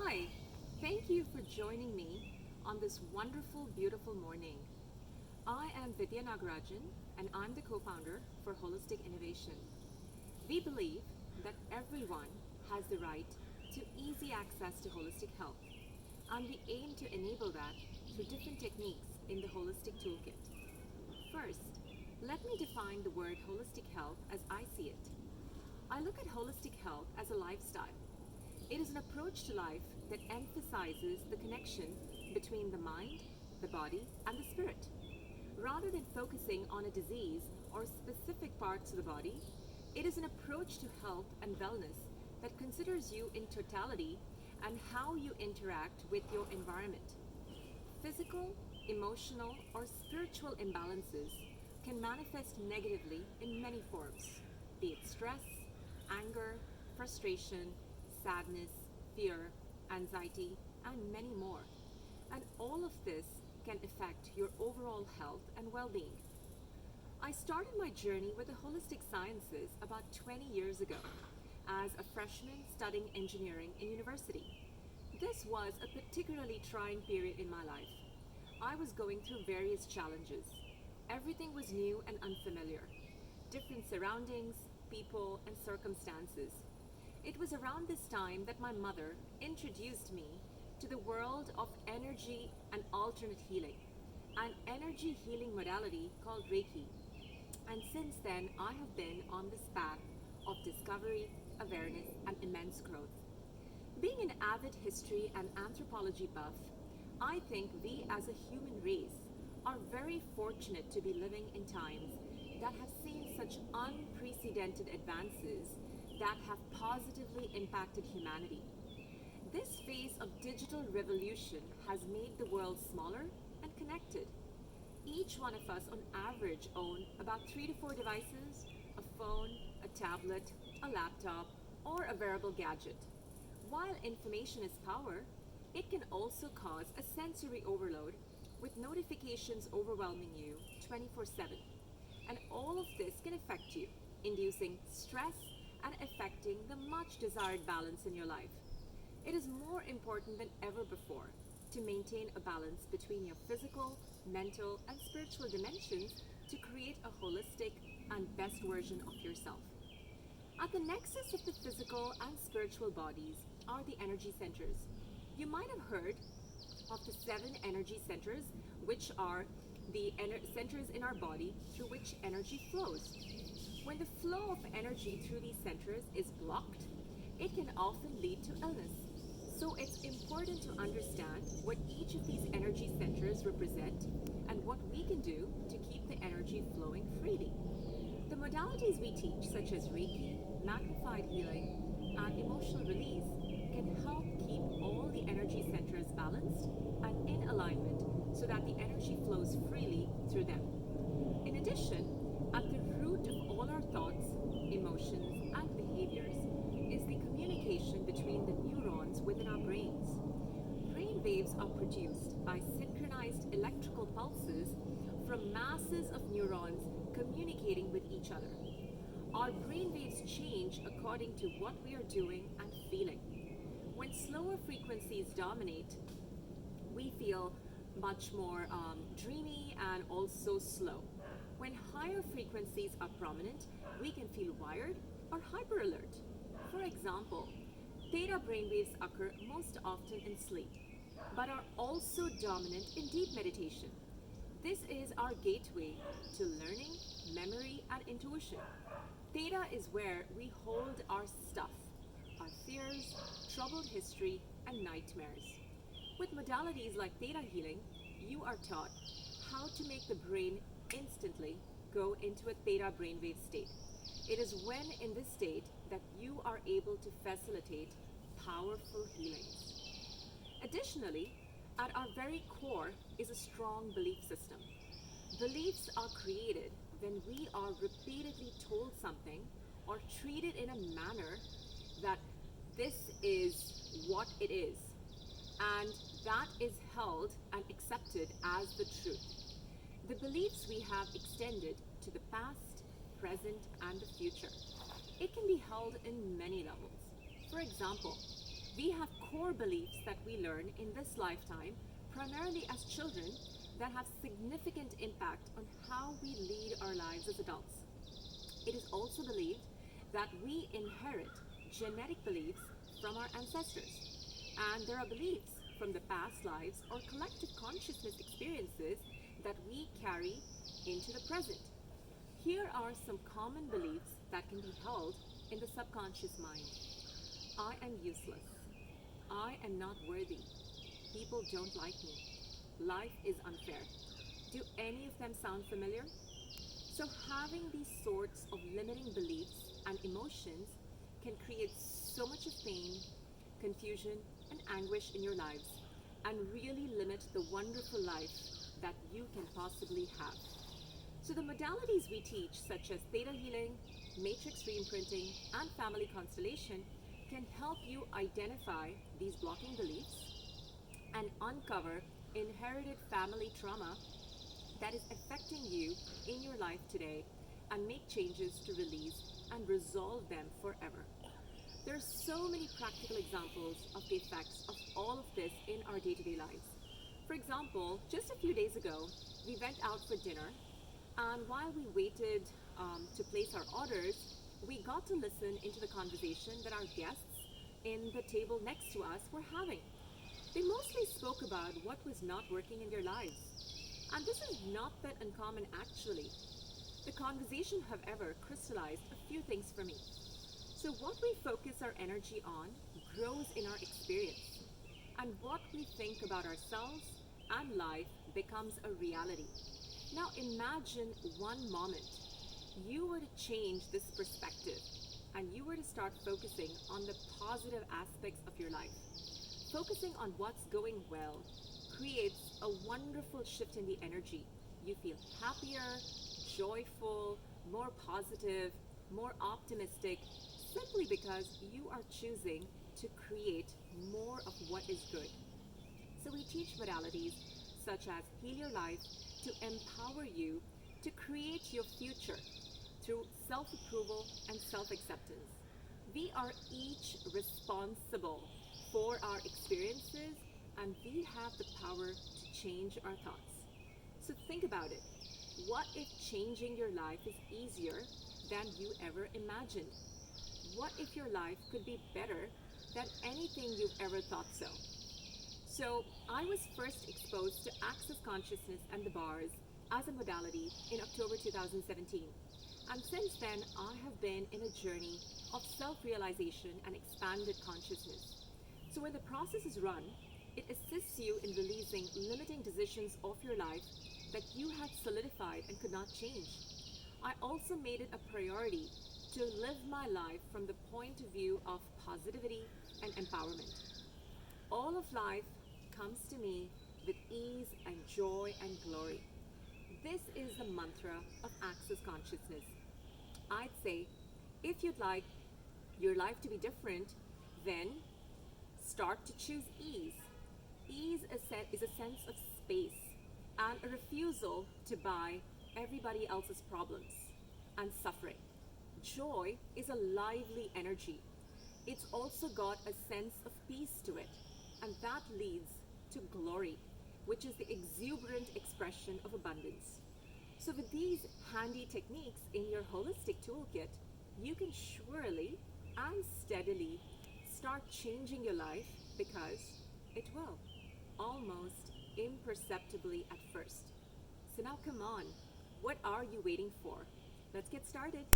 Hi, thank you for joining me on this wonderful, beautiful morning. I am Vidya Nagarajan and I'm the co founder for Holistic Innovation. We believe that everyone has the right to easy access to holistic health, and we aim to enable that through different techniques in the Holistic Toolkit. First, let me define the word holistic health as I see it. I look at holistic health as a lifestyle. It is an approach to life that emphasizes the connection between the mind, the body, and the spirit. Rather than focusing on a disease or specific parts of the body, it is an approach to health and wellness that considers you in totality and how you interact with your environment. Physical, emotional, or spiritual imbalances can manifest negatively in many forms, be it stress, anger, frustration, sadness, fear, anxiety, and many more. And all of this can affect your overall health and well being. I started my journey with the holistic sciences about 20 years ago as a freshman studying engineering in university. This was a particularly trying period in my life. I was going through various challenges. Everything was new and unfamiliar, different surroundings, people, and circumstances. It was around this time that my mother introduced me to the world of energy and alternate healing, an energy healing modality called Reiki. And since then, I have been on this path of discovery, awareness, and immense growth. Being an avid history and anthropology buff, I think we as a human race are very fortunate to be living in times that have seen such unprecedented advances that have positively impacted humanity. This phase of digital revolution has made the world smaller and connected. Each one of us, on average, own about 3 to 4 devices: a phone, a tablet, a laptop, or a wearable gadget. While information is power, it can also cause a sensory overload with notifications overwhelming you 24/7. And all of this can affect you, inducing stress and affecting the much desired balance in your life. It is more important than ever before to maintain a balance between your physical, mental, and spiritual dimensions to create a holistic and best version of yourself. At the nexus of the physical and spiritual bodies are the energy centers. You might have heard of the 7 energy centers, which are the centers in our body through which energy flows. When the flow of energy through these centers is blocked, it can often lead to illness. So it's important to understand what each of these energy centers represent and what we can do to keep the energy flowing freely. The modalities we teach, such as Reiki, magnified healing, and emotional release, can help keep all the energy centers balanced and in alignment so that the energy flows freely through them. In addition, at the root of all our thoughts, emotions, and behaviors is the communication between the neurons within our brains. Brain waves are produced by synchronized electrical pulses from masses of neurons communicating with each other. Our brain waves change according to what we are doing and feeling. When slower frequencies dominate, we feel much more dreamy and also slow. When higher frequencies are prominent, we can feel wired or hyper alert. For example, theta brainwaves occur most often in sleep, but are also dominant in deep meditation. This is our gateway to learning, memory, and intuition. Theta is where we hold our stuff, our fears, troubled history, and nightmares. With modalities like theta healing, you are taught how to make the brain instantly go into a theta brainwave state. It is when in this state that you are able to facilitate powerful healings. Additionally, at our very core is a strong belief system. Beliefs are created when we are repeatedly told something or treated in a manner that this is what it is, and that is held and accepted as the truth. The beliefs we have extended to the past, present, and the future. It can be held in many levels. For example, We have core beliefs that we learn in this lifetime, primarily as children, that have significant impact on how we lead our lives as adults. It is also believed that we inherit genetic beliefs from our ancestors, and there are beliefs from the past lives or collective consciousness experiences that we carry into the present. Here are some common beliefs that can be held in the subconscious mind. I am useless. I am not worthy. People don't like me. Life is unfair. Do any of them sound familiar? So having these sorts of limiting beliefs and emotions can create so much of pain, confusion, and anguish in your lives and really limit the wonderful life that you can possibly have. So the modalities we teach, such as theta healing, matrix reimprinting, and family constellation, can help you identify these blocking beliefs and uncover inherited family trauma that is affecting you in your life today and make changes to release and resolve them forever. There are so many practical examples of the effects of all of this in our day-to-day lives. For example, just a few days ago, we went out for dinner, and while we waited to place our orders, we got to listen into the conversation that our guests in the table next to us were having. They mostly spoke about what was not working in their lives. And this is not that uncommon actually. The conversation, however, crystallized a few things for me. So what we focus our energy on grows in our experience. And what we think about ourselves and life becomes a reality. Now imagine one moment you were to change this perspective and you were to start focusing on the positive aspects of your life. Focusing on what's going well creates a wonderful shift in the energy. You feel happier, joyful, more positive, more optimistic, simply because you are choosing to create more of what is good. So we teach modalities such as Heal Your Life to empower you to create your future through self-approval and self-acceptance. We are each responsible for our experiences, and we have the power to change our thoughts. So think about it. What if changing your life is easier than you ever imagined? What if your life could be better than anything you've ever thought so? So I was first exposed to Access Consciousness and the bars as a modality in October 2017. And since then, I have been in a journey of self-realization and expanded consciousness. So when the process is run, it assists you in releasing limiting decisions of your life that you had solidified and could not change. I also made it a priority to live my life from the point of view of positivity and empowerment. All of life comes to me with ease and joy and glory. This is the mantra of Access Consciousness. I'd say, if you'd like your life to be different, then start to choose ease. Ease is a sense of space and a refusal to buy everybody else's problems and suffering. Joy is a lively energy. It's also got a sense of peace to it, and that leads to glory, which is the exuberant expression of abundance. So with these handy techniques in your holistic toolkit, you can surely and steadily start changing your life, because it will, almost imperceptibly at first. So now come on, what are you waiting for? Let's get started.